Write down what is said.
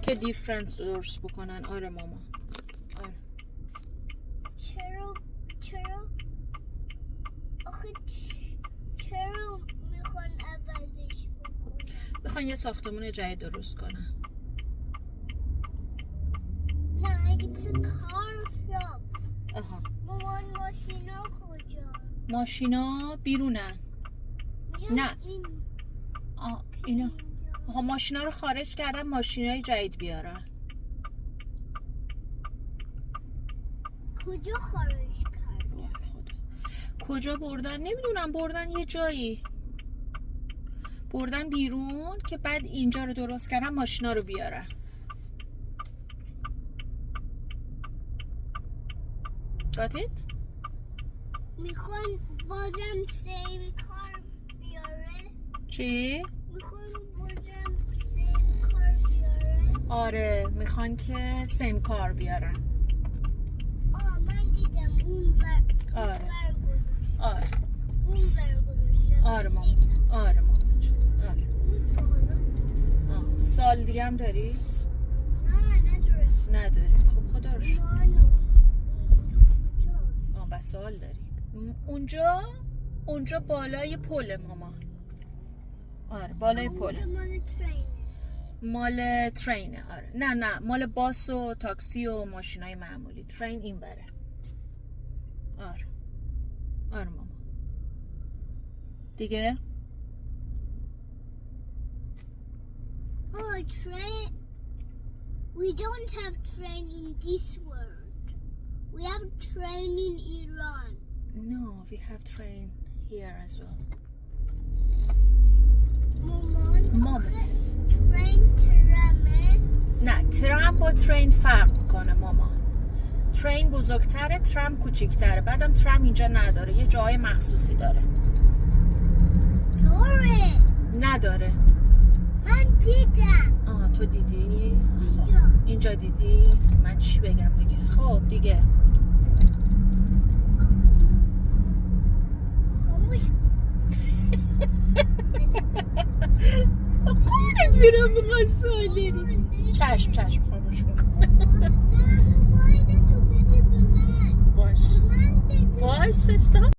که دیفرنس درست بکنن. آره ماما. آره. چرا آخه چرا میخوان عوضش بکنن؟ میخوان یه ساختمون جدید درست کنن. نه it's a car shop. آها. مامان ماشینا کجا؟ ماشینا بیرونن. نه. اینا آها ماشینا رو خارج کردن، ماشینای جدید بیارن. کجا خارج کردن؟ وای خدا. کجا بردن؟ نمیدونم، بردن یه جایی، بردن بیرون که بعد اینجا رو درست کردن ماشینا رو بیارن. Got it؟ میخوان بازم سیم کار بیاره؟ چی؟ میخوان بازم سیم کار بیاره؟ آره میخوان که سیم کار بیارن. من دیدم اون ور. آره. اون ور گذاشتم. آره ماما. آره ماما. آره. سال دیگه هم داری؟ نه نداری. خب خدا رو شکر. بس سال داری. اونجا بالای پل ماما. آره بالای پل. مال ترینه. آره نه مال باس و تاکسی و ماشینای معمولی. ترین این بره. آره ماما. دیگه train. We don't have train in this world. We have train in Iran. No, we have train here as well. مامان train ترامه؟ نه ترام با ترین فرق میکنه ماما. ترین بزرگتره، ترام کوچیکتره. بعدم ترام اینجا نداره، یه جای مخصوصی داره. داره؟ نداره. من دیدم. تو دیدی؟ اینجا دیدی؟ من چی بگم دیگه؟ خب دیگه خاموش قولت میرم به مسائلی. چشم خاموش میکنه. موبایلتو بده به من. باش من بده. باش سستا.